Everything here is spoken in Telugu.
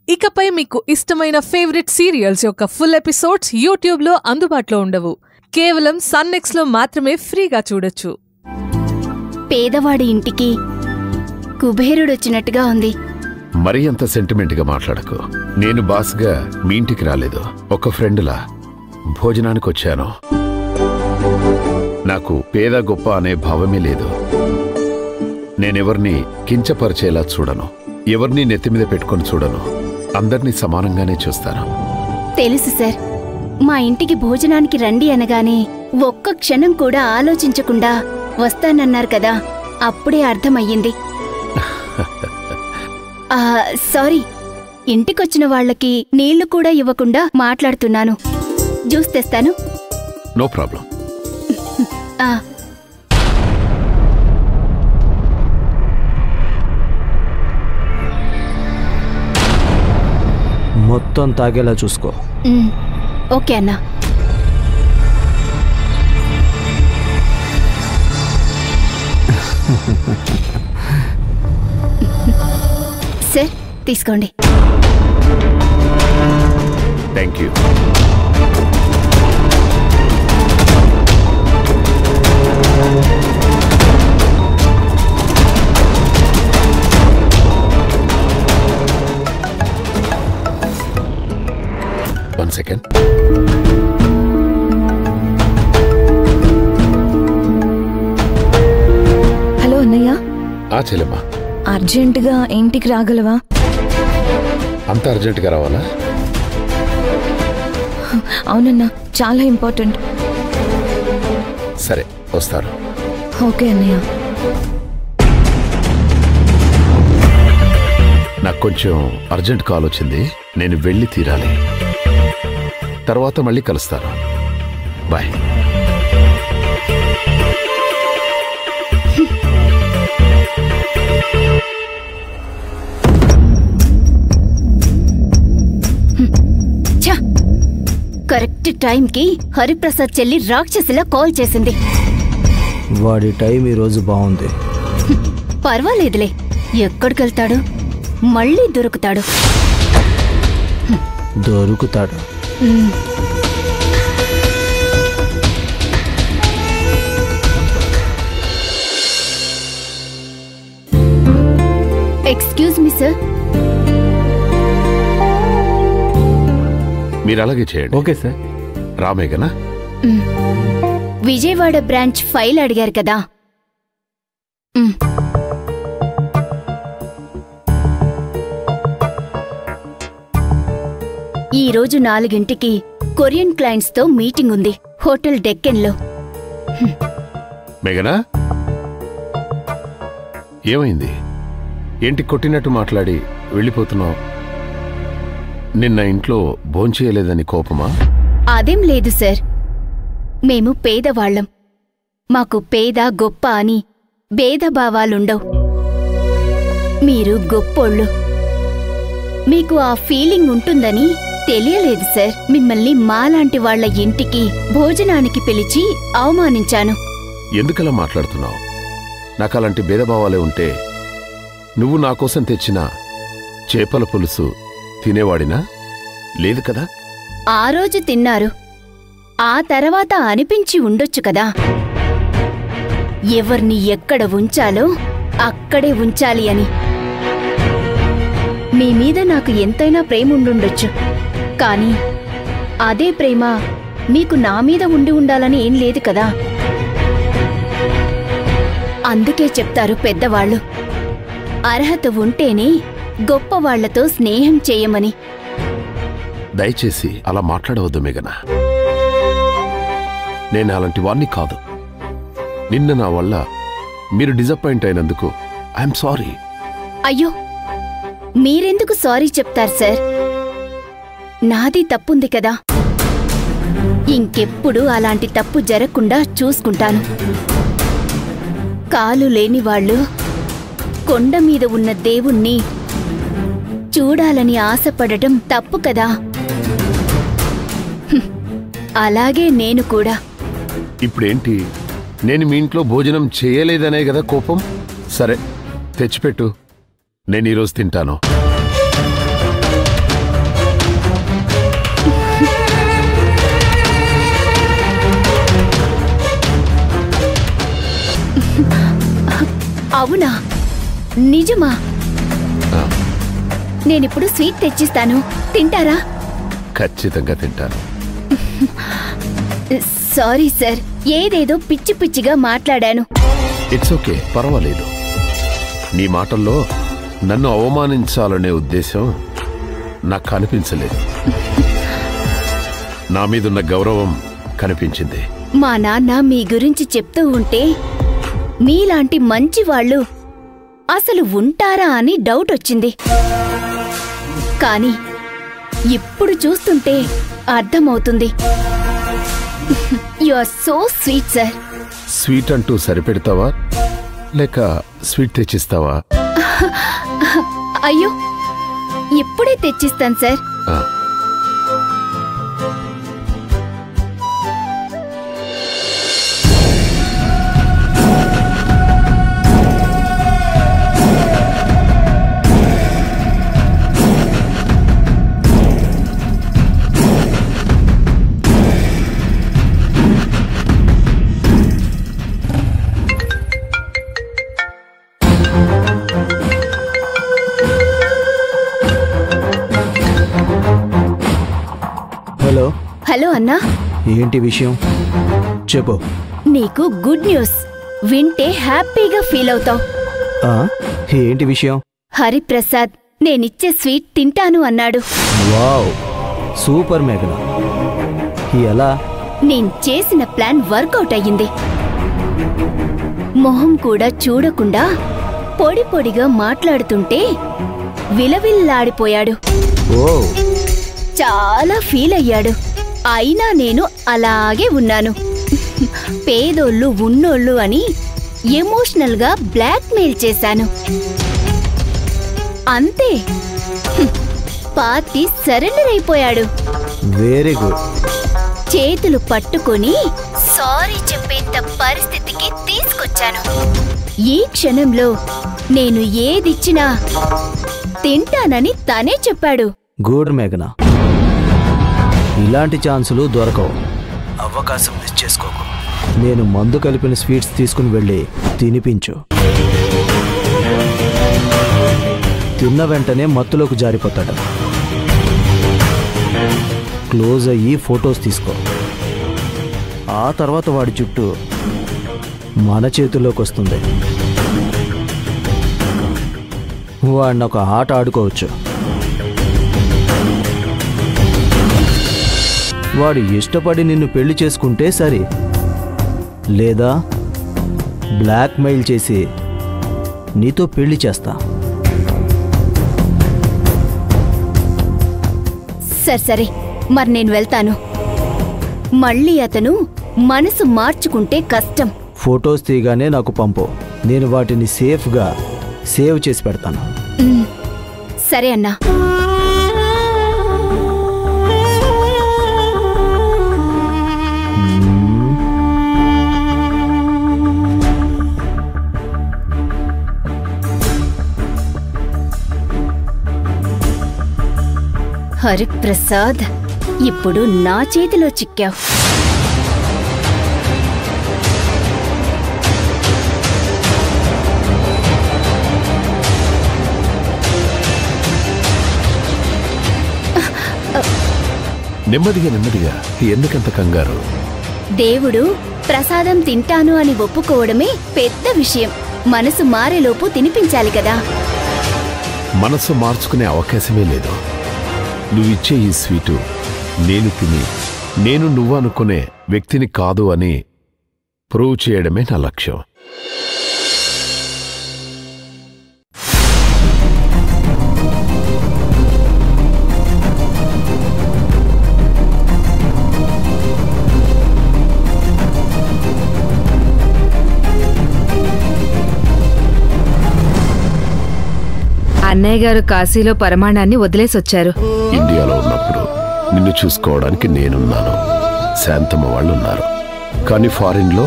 ఇకపై మీకు ఇష్టమైన ఫేవరెట్ సీరియల్స్ యొక్క ఫుల్ ఎపిసోడ్స్ యూట్యూబ్లో అందుబాటులో ఉండవు. కేవలం సన్నెక్స్లో మాత్రమే ఫ్రీగా చూడొచ్చు. పేదవాడి ఇంటికి కుబేరుడొచ్చినట్టుగా ఉంది. మరీ అంత సెంటిమెంట్గా మాట్లాడకు. నేను బాస్గా మీ ఇంటికి రాలేదు, ఒక ఫ్రెండ్లా భోజనానికి వచ్చాను. నాకు పేద గొప్ప అనే భావమే లేదు. నేనెవర్ని కించపరిచేలా చూడను, ఎవరిని నెత్తిమీద పెట్టుకొని చూడను. అందర్నీ సమానంగానే చూస్తాను. తెలుసు సార్, మా ఇంటికి భోజనానికి రండి అనగానే ఒక్క క్షణం కూడా ఆలోచించకుండా వస్తానన్నారు కదా, అప్పుడే అర్థమయ్యింది. సారీ, ఇంటికొచ్చిన వాళ్ళకి నీళ్లు కూడా ఇవ్వకుండా మాట్లాడుతున్నాను. జ్యూస్ తెస్తాను. No problem. మొత్తం తాగేలా చూసుకో. ఓకే అన్నా. సార్ తీసుకోండి. Thank you. One second. Hello అన్నయ్య. చెల్లెమ్మా, అర్జెంటుగా ఇంటికి రాగలవా? అంత అర్జెంటుగా రావాలా? అవునన్నా, చాలా ఇంపార్టెంట్. సరే వస్తాను. ఓకే అన్నయ్య. నాకు కొంచెం అర్జెంట్ కాల్ వచ్చింది, నేను వెళ్ళి తీరాలి. తర్వాత మళ్ళీ కలుస్తాను. బాయ్. కరెక్ట్ టైంకి హరిప్రసాద్ చెల్లి రాక్షసిలా కాల్ చేసింది. వాడి టైం ఈరోజు బాగుంది. పర్వాలేదులే, ఎక్కడికెళ్తాడు? మళ్ళీ దొరుకుతాడు. దొరుకుతాడు. Excuse me sir. మీరు అలాగే చేయండి. Okay sir. రామేగనా? విజయవాడ బ్రాంచ్ ఫైల్ అడిగారు కదా. ఈ రోజు 4 కొరియన్ క్లయింట్స్ తో మీటింగ్ ఉంది హోటల్ డెక్కన్ లో. మేఘనా, ఏమైంది? ఏంటి కొట్టినట్టు మాట్లాడి వెళ్ళిపోతున్నావు? నిన్న ఇంట్లో భోంచేయలేదని కోపమా? అదేం లేదు సార్, మేము పేదవాళ్లం. మాకు పేద గొప్ప అని భేదభావాలుండవు. మీరు గొప్పోళ్ళు, మీకు ఆ ఫీలింగ్ ఉంటుందని తెలియలేదు సార్. మిమ్మల్ని మాలాంటి వాళ్ల ఇంటికి భోజనానికి పిలిచి అవమానించాను. ఎందుకలా మాట్లాడుతున్నావు? నాకు అలాంటి భేదభావాలే ఉంటే నువ్వు నా కోసం తెచ్చిన చేపల పులుసు తినేవాడినా? లేదు కదా. ఆ రోజు తిన్నారు, ఆ తర్వాత అనిపించి ఉండొచ్చు కదా. ఎవర్ని ఎక్కడ ఉంచాలో అక్కడే ఉంచాలి అని. మీ మీద నాకు ఎంతైనా ప్రేమ ఉండుండొచ్చు, కానీ అదే ప్రేమ మీకు నా మీద ఉండి ఉండాలని ఏం లేదు కదా. అందుకే చెప్తారు పెద్దవాళ్ళు, అర్హత ఉంటేనే గొప్పవాళ్లతో స్నేహం చేయమని. దయచేసి అలా మాట్లాడవద్దు మేఘనా. నేను అలాంటి వాణ్ణి కాదు. నిన్న నా వల్ల మీరు డిసప్పాయింట్ అయినందుకు ఐఎమ్ సారీ. అయ్యో, మీరెందుకు సారీ చెప్తారు సార్? నాది తప్పుంది కదా. ఇంకెప్పుడు అలాంటి తప్పు జరగకుండా చూసుకుంటాను. కాలు లేనివాళ్లు కొండ మీద ఉన్న దేవుణ్ణి చూడాలని ఆశపడటం తప్పు కదా. అలాగే నేను కూడా. ఇప్పుడేంటి, నేను మీ ఇంట్లో భోజనం చేయలేదనే కదా కోపం? సరే తెచ్చిపెట్టు, నేను ఈరోజు తింటాను. అవునా? నిజమా? ఆ, నేనిప్పుడు స్వీట్ తెచ్చిస్తాను, తింటారా? ఖచ్చితంగా తింటాను. సారీ సార్, ఏదేదో పిచ్చి పిచ్చిగా మాట్లాడాను. ఇట్స్ ఓకే, పర్వాలేదు. నీ మాటల్లో నన్ను అవమానించాలనే ఉద్దేశం నాకు కనిపించలేదు. నా మీదున్న గౌరవం కనిపించింది. మా నాన్న మీ గురించి చెప్తూ ఉంటే మీలాంటి మంచి వాళ్ళు అసలు ఉంటారా అని డౌట్ వచ్చింది. కానీ ఇప్పుడు చూస్తుంటే అర్థమవుతుంది. You are so sweet sir. Sweet అంటూ సరిపెడతావా లేక స్వీట్ తెచ్చిస్తావా? అయ్యో, ఇప్పుడే తెచ్చిస్తాను సార్. ఆ, హలో, హలో అన్నా, ఏంటి విషయం చెప్పు. నీకు గుడ్ న్యూస్. వింటే హ్యాపీగా ఫీల్ అవుతావు. ఆ, ఏంటి విషయం? హరిప్రసాద్ నేనిచ్చే స్వీట్ తింటాను అన్నాడు. వావ్, సూపర్ మేఘన. ఎలా? నేను చేసిన ప్లాన్ వర్కౌట్ అయ్యింది. మొహం కూడా చూడకుండా పొడి పొడిగా మాట్లాడుతుంటే విలవిల్లాడిపోయాడు. ఓ, చాలా ఫీల్ అయ్యాడు. అయినా నేను అలాగే ఉన్నాను. పేదోళ్ళు ఉన్నోళ్ళు అని ఎమోషనల్ గా బ్లాక్మెయిల్ చేశాను. అంతే, పార్టీ సరెండర్ అయిపోయాడు. Very good. చేతులు పట్టుకొని సారీ చెప్పేంత పరిస్థితికి తీసుకొచ్చాను. ఈ క్షణంలో నేను ఏదిచ్చినా తింటానని తనే చెప్పాడు. గుడ్ మేఘన, ఇలాంటి ఛాన్సులు దొరకవు. అవకాశం మిస్ చేసుకోకు. నేను మందు కలిపిన స్వీట్స్ తీసుకుని వెళ్ళి తినిపించు. తిన్న వెంటనే మత్తులోకి జారిపోతాడు. క్లోజ్ అయ్యి ఫొటోస్ తీసుకో. ఆ తర్వాత వాడి చుట్టూ మన చేతుల్లోకి వస్తుంది. వాడిని ఒక ఆట ఆడుకోవచ్చు. వాడు ఇష్టపడి నిన్ను పెళ్లి చేసుకుంటే సరే, లేదా బ్లాక్మెయిల్ చేసి నీతో పెళ్లి చేస్తా. సరే, మరి నేను వెళ్తాను. మళ్ళీ అతను మనసు మార్చుకుంటే కష్టం. ఫొటోస్ తీయగానే నాకు పంపు. నేను వాటిని సేఫ్గా సేవ్ చేసి పెడతాను. సరే అన్నా. హరిప్రసాద్, ఇప్పుడు నా చేతిలో చిక్కావు. నెమ్మదిగా నెమ్మదిగా, ఎందుకంత కంగారు? దేవుడు ప్రసాదం తింటాను అని ఒప్పుకోవడమే పెద్ద విషయం. మనసు మారేలోపు తినిపించాలి కదా. మనసు మార్చుకునే అవకాశమే లేదు. నువ్విచ్చే ఈ స్వీటు నేను తిని నేను నువ్వు అనుకునే వ్యక్తిని కాదు అని ప్రూవ్ చేయడమే నా లక్ష్యం. అన్నయ్య గారు కాశీలో పరమాణాన్ని వదిలేసొచ్చారు. ఇండియాలో ఉన్నప్పుడు నిన్ను చూసుకోవడానికి నేనున్నాను, శాంతమ్మ వాళ్ళున్నారు. కానీ ఫారిన్లో